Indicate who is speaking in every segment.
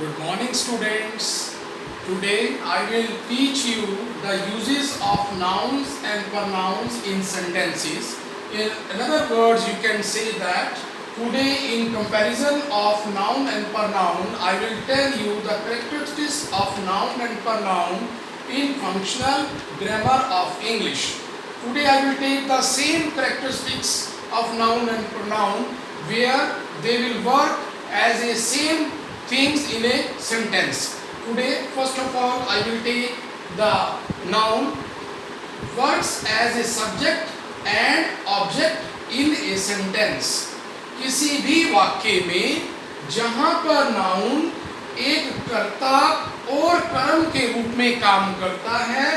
Speaker 1: Good morning, students. Today I will teach you the uses of nouns and pronouns in sentences. In other words, you can say that today, in comparison of noun and pronoun, I will tell you the characteristics of noun and pronoun in functional grammar of English. Today I will take the same characteristics of noun and pronoun where they will work as a same things in a sentence. Today, first of all, I will take the noun works as a subject and object in a sentence. किसी भी वाक्य में जहाँ पर noun एक कर्ता और कर्म के रूप में काम करता है,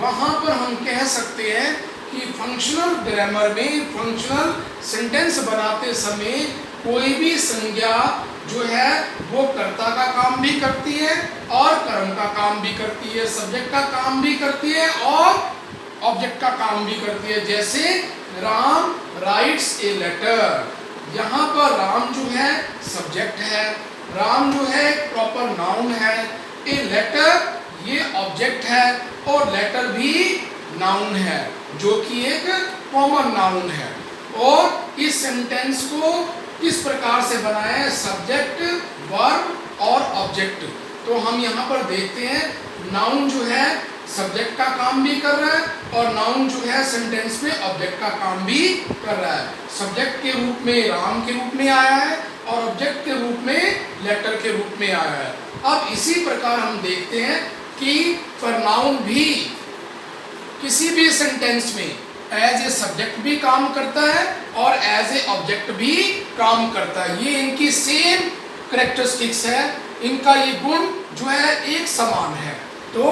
Speaker 1: वहाँ पर हम कह सकते हैं कि फंक्शनल ग्रामर में फंक्शनल सेंटेंस बनाते समय कोई भी संज्ञा जो है वो कर्ता का काम भी करती है और कर्म का काम भी करती है, सब्जेक्ट का काम भी करती है और ऑब्जेक्ट का काम भी करती है। जैसे राम राइट्स ए लेटर, यहाँ पर राम जो है सब्जेक्ट है, राम जो है प्रॉपर नाउन है, ए लेटर ये ऑब्जेक्ट है और लेटर भी नाउन है जो कि एक कॉमन नाउन है। और इस सेंटेंस को किस प्रकार से बनाया है, सब्जेक्ट, वर्ब और ऑब्जेक्ट। तो हम यहाँ पर देखते हैं नाउन जो है सब्जेक्ट का काम भी कर रहा है और नाउन जो है सेंटेंस में ऑब्जेक्ट का काम भी कर रहा है। सब्जेक्ट के रूप में राम के रूप में आया है और ऑब्जेक्ट के रूप में लेटर के रूप में आया है। अब इसी प्रकार हम देखते हैं कि प्रोनाउन भी किसी भी सेंटेंस में एज ए सब्जेक्ट भी काम करता है और एज ए ऑब्जेक्ट भी काम करता है। ये इनकी सेम कैरेक्टरिस्टिक्स है, इनका ये गुण जो है एक समान है। तो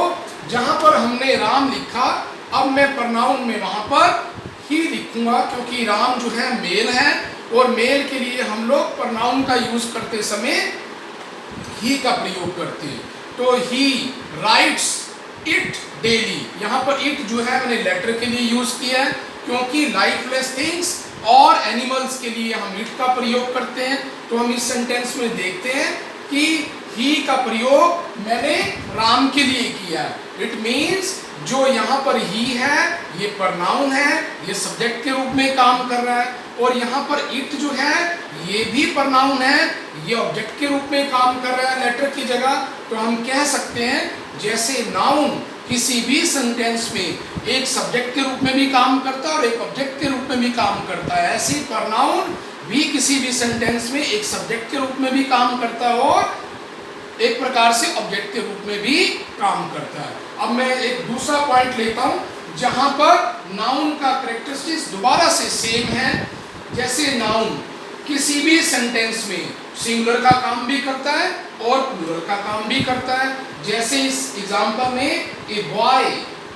Speaker 1: जहाँ पर हमने राम लिखा, अब मैं प्रोनाउन में वहाँ पर ही लिखूंगा क्योंकि राम जो है मेल है और मेल के लिए हम लोग प्रोनाउन का यूज करते समय ही का प्रयोग करते हैं। तो ही राइट्स इट डेली, यहाँ पर इट जो है मैंने लेटर के लिए यूज किया है क्योंकि लाइफलेस थिंग्स और एनिमल्स के लिए हम इट का प्रयोग करते हैं। तो हम इस सेंटेंस में देखते हैं कि ही का प्रयोग मैंने राम के लिए किया है। इट मीन्स जो यहाँ पर ही है ये प्रोनाउन है, ये सब्जेक्ट के रूप में काम कर रहा है और यहाँ पर इट जो है ये भी प्रोनाउन है, ये ऑब्जेक्ट के रूप में काम कर रहा है लेटर की जगह। तो हम कह सकते हैं जैसे नाउन किसी भी सेंटेंस में एक सब्जेक्ट के रूप में भी काम करता है और एक ऑब्जेक्ट के रूप में भी काम करता है, ऐसे प्रोनाउन भी किसी भी सेंटेंस में एक सब्जेक्ट के रूप में भी काम करता है और एक प्रकार से ऑब्जेक्ट के रूप में भी काम करता है। अब मैं एक दूसरा पॉइंट लेता हूं जहां पर नाउन का कैरेक्टरिस्टिक्स दोबारा से सेम है। जैसे नाउन किसी भी सेंटेंस में सिंगुलर का काम भी करता है और प्लूरल का काम भी करता है। जैसे इस एग्जांपल में ए बॉय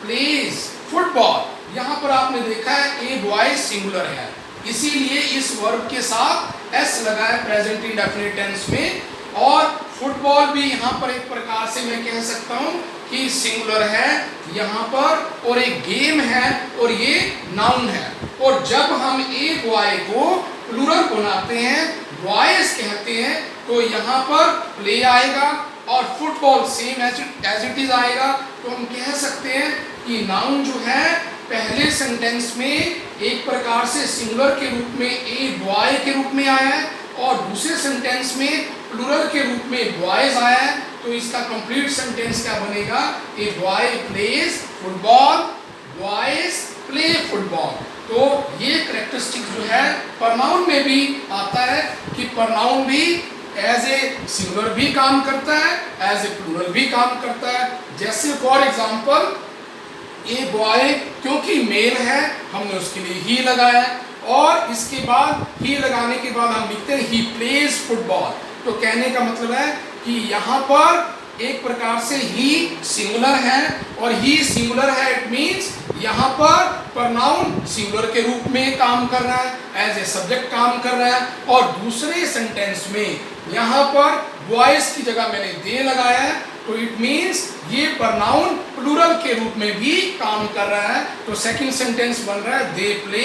Speaker 1: प्लेज फुटबॉल, यहाँ पर आपने देखा है ए बॉय सिंगुलर है, इसीलिए इस वर्ब के साथ एस लगा है प्रेजेंट इंडेफिनिट टेंस में। और फुटबॉल भी यहाँ पर एक प्रकार से मैं कह सकता हूँ कि सिंगुलर है यहाँ पर और एक गेम है और ये नाउन है। और जब हम ए बॉय को प्लूरल बनाते हैं, बॉयज कहते हैं, तो यहाँ पर प्ले आएगा और football same as it is आएगा। तो हम कह सकते हैं कि नाउन जो है पहले सेंटेंस में एक प्रकार से सिंगुलर के रूप में ए बॉय के रूप में आया है और दूसरे सेंटेंस में प्लूरल के रूप में बॉयज आया है। तो इसका कंप्लीट सेंटेंस क्या बनेगा, a boy plays football, boys play football. तो ये कैरेक्टरिस्टिक जो है प्रोनाउन में भी आता है कि प्रोनाउन भी एज ए सिंगुलर भी काम करता है, एज ए प्लूरल भी काम करता है। जैसे फॉर एग्जांपल ए बॉय क्योंकि मेल है हमने उसके लिए ही लगाया और इसके बाद ही लगाने के बाद हम लिखते हैं ही प्लेज फुटबॉल। तो कहने का मतलब है कि यहाँ पर एक प्रकार से ही सिंगुलर है और ही सिंगुलर है, इट मीन्स यहाँ पर प्रोनाउन सिंगुलर के रूप में काम कर रहा है, एज ए सब्जेक्ट काम कर रहा है। और दूसरे सेंटेंस में यहाँ पर बॉयज की जगह मैंने दे लगाया है, तो इट मीन्स ये प्रोनाउन प्लूरल के रूप में भी काम कर रहा है। तो सेकंड सेंटेंस बन रहा है दे प्ले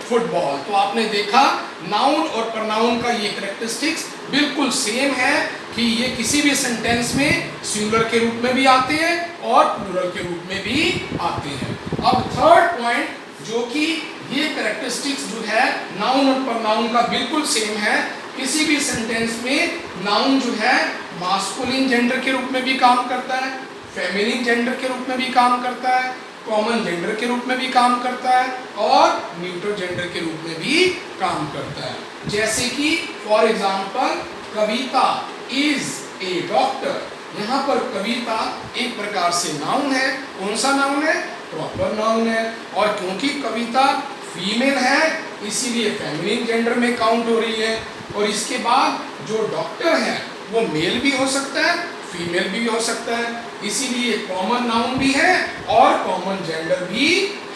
Speaker 1: फुटबॉल। तो आपने देखा नाउन और प्रोनाउन का ये कैरेक्टरिस्टिक्स बिल्कुल सेम है कि ये किसी भी सेंटेंस में सिंगुलर के रूप में भी आते हैं और प्लूरल के रूप में भी आते हैं। अब थर्ड पॉइंट, जो कि ये कैरेक्टरिस्टिक्स जो है नाउन और प्रोनाउन का बिल्कुल सेम है। किसी भी सेंटेंस में नाउन जो है मास्कुलिन जेंडर के रूप में भी काम करता है, फेमिनिन जेंडर के रूप में भी काम करता है, कॉमन जेंडर के रूप में भी काम करता है और न्यूट्रल जेंडर के रूप में भी काम करता है। जैसे कि for example Kavita is a doctor. यहाँ पर कविता एक प्रकार से नाउन है। कौन सा नाउन है? प्रॉपर नाउन है। और क्योंकि कविता फीमेल है इसीलिए फेमिनिन जेंडर में काउंट हो रही है। और इसके बाद जो डॉक्टर है वो मेल भी हो सकता है, फीमेल भी हो सकता है, इसीलिए कॉमन नाउन भी है और कॉमन जेंडर भी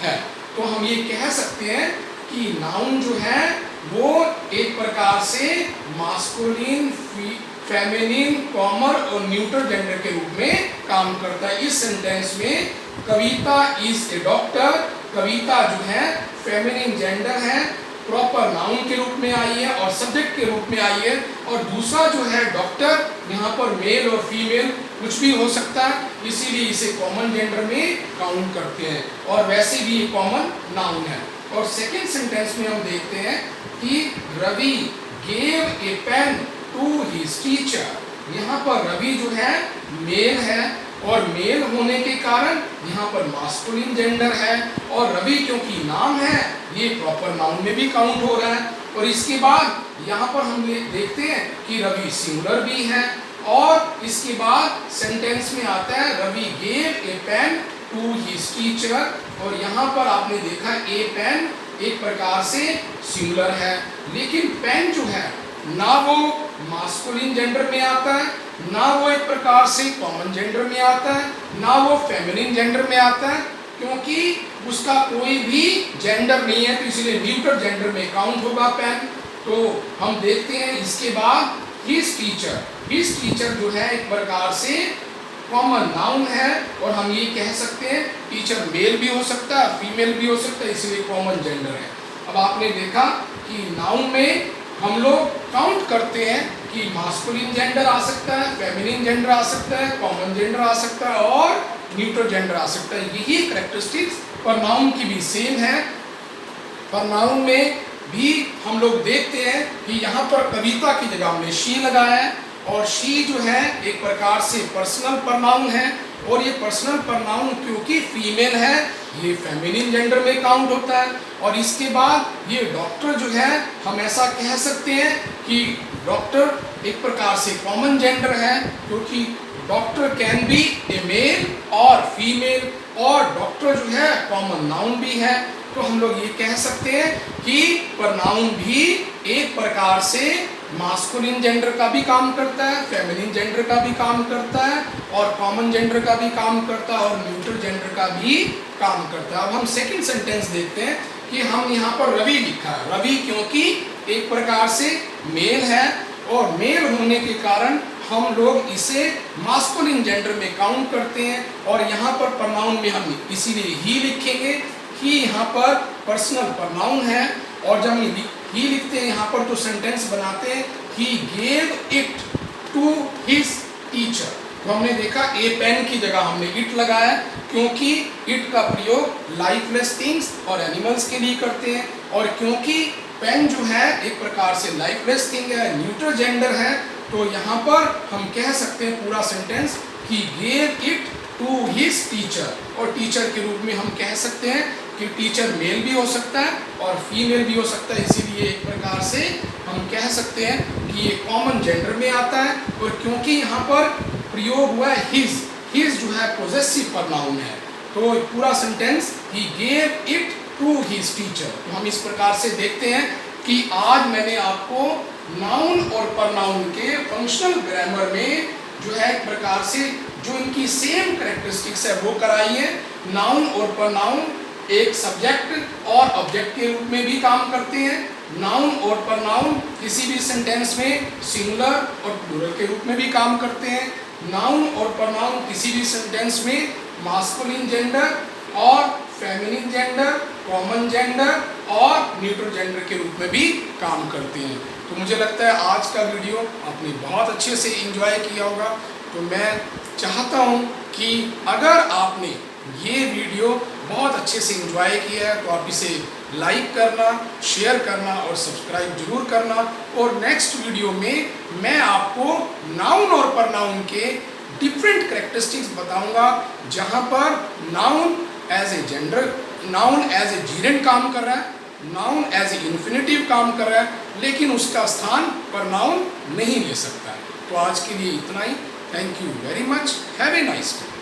Speaker 1: है। तो हम ये कह सकते हैं कि नाउन जो है वो एक प्रकार से मास्कुलिन, फेमिनिन, कॉमन और न्यूट्रल जेंडर के रूप में काम करता है। इस सेंटेंस में कविता इज ए डॉक्टर, कविता जो है फेमिनिन जेंडर है, प्रॉपर नाउन के रूप में आई है और सब्जेक्ट के रूप में आई है। और दूसरा जो है डॉक्टर, यहाँ पर मेल और फीमेल कुछ भी हो सकता है, इसीलिए इसे कॉमन जेंडर में काउंट करते हैं और वैसे भी ये कॉमन नाउन है। और सेकेंड सेंटेंस में हम देखते हैं कि Ravi gave a pen to his teacher. यहाँ पर रवि जो है मेल है और मेल होने के कारण यहाँ पर मास्कुलिन जेंडर है और रवि क्योंकि नाम है ये प्रॉपर नाउन में भी काउंट हो रहा है। और इसके बाद यहाँ पर हम देखते हैं कि रवि सिंगुलर भी है और इसके बाद सेंटेंस में आता है Ravi gave a pen to his teacher. और यहाँ पर आपने देखा ए पेन एक प्रकार से सिंगुलर है, लेकिन पेन जो है ना वो मास्कुलिन जेंडर में आता है, ना वो एक प्रकार से कॉमन जेंडर में आता है, ना वो फेमिनिन जेंडर में आता है, क्योंकि उसका कोई भी जेंडर नहीं है, तो इसलिए न्यूट्रल जेंडर में काउंट होगा पेन। तो हम देखते हैं इसके बाद हिज टीचर। हिज टीचर जो है एक प्रकार से कॉमन नाउन है और हम ये कह सकते हैं टीचर मेल भी हो सकता है, फीमेल भी हो सकता है, इसलिए कॉमन जेंडर है। अब आपने देखा कि नाउन में हम लोग काउंट करते हैं कि मास्कुलिन जेंडर आ सकता है, फेमिनिन जेंडर आ सकता है, कॉमन जेंडर आ सकता है और न्यूट्रल जेंडर आ सकता है। यही कैरेक्टरिस्टिक्स प्रोनाउन की भी सेम है। प्रोनाउन में भी हम लोग देखते हैं कि यहाँ पर कविता की जगह हमने शी लगाया है और शी जो है एक प्रकार से पर्सनल प्रोनाउन है और ये पर्सनल प्रोनाउन क्योंकि फीमेल है ये फेमिनिन जेंडर में काउंट होता है। और इसके बाद ये डॉक्टर जो है हम ऐसा कह सकते हैं कि डॉक्टर एक प्रकार से कॉमन जेंडर है, क्योंकि doctor can be a male और फीमेल और डॉक्टर जो है कॉमन नाउन भी है। तो हम लोग ये कह सकते हैं कि प्रोनाउन भी एक प्रकार से मास्कुलिन जेंडर का भी काम करता है, फेमिनिन जेंडर का भी काम करता है और कॉमन जेंडर का भी काम करता है और न्यूट्रल जेंडर का भी काम करता है। अब हम सेकंड सेंटेंस देखते हैं कि हम यहाँ पर रवि लिखा है। रवि क्योंकि एक प्रकार से मेल है और मेल होने के कारण हम लोग इसे मास्कुलिन जेंडर में काउंट करते हैं और यहाँ पर प्रोनाउन में हम इसीलिए ही लिखेंगे कि यहाँ पर पर्सनल प्रोनाउन है। और जब हम ही लिखते हैं यहाँ पर तो सेंटेंस बनाते हैं he gave it to his teacher. तो हमने देखा ए पेन की जगह हमने इट लगाया क्योंकि इट का प्रयोग लाइफलेस थिंग्स और एनिमल्स के लिए करते हैं और क्योंकि पेन जो है एक प्रकार से लाइफलेस थिंग है, न्यूट्रल जेंडर है, तो यहाँ पर हम कह सकते हैं पूरा सेंटेंस कि gave it to his teacher. और टीचर के रूप में हम कह सकते हैं कि टीचर मेल भी हो सकता है और फीमेल भी हो सकता है, इसीलिए एक प्रकार से हम कह सकते हैं कि ये कॉमन जेंडर में आता है। और क्योंकि यहाँ पर प्रयोग हुआ है हिज, हिज जो है पोजेसिव प्रोनाउन है, तो पूरा sentence he gave it to his teacher. तो हम इस प्रकार से देखते हैं कि आज मैंने आपको नाउन और प्रोनाउन के फंक्शनल ग्रामर में जो है एक प्रकार से जो इनकी सेम कैरेक्टरिस्टिक्स है वो कराई है। नाउन और प्रोनाउन एक सब्जेक्ट और ऑब्जेक्ट के रूप में भी काम करते हैं। नाउन और प्रोनाउन किसी भी सेंटेंस में सिंगुलर और प्लूरल के रूप में भी काम करते हैं। नाउन और प्रोनाउन किसी भी सेंटेंस में मास्कुलिन जेंडर और फेमिनिन जेंडर, कॉमन जेंडर और न्यूट्रल जेंडर के रूप में भी काम करते हैं। तो मुझे लगता है आज का वीडियो आपने बहुत अच्छे से एंजॉय किया होगा। तो मैं चाहता हूँ कि अगर आपने ये वीडियो बहुत अच्छे से एंजॉय किया है तो आप इसे लाइक करना, शेयर करना और सब्सक्राइब जरूर करना। और नेक्स्ट वीडियो में मैं आपको नाउन और प्रनाउन के डिफरेंट कैरेक्टरिस्टिक्स बताऊंगा, जहां पर noun as a gender, noun as a gerund काम कर रहा है, नाउन एज ए इन्फिनेटिव काम कर रहा है, लेकिन उसका स्थान प्रनाउन नहीं ले सकता है। तो आज के लिए इतना ही। Thank you very much. Have a nice day.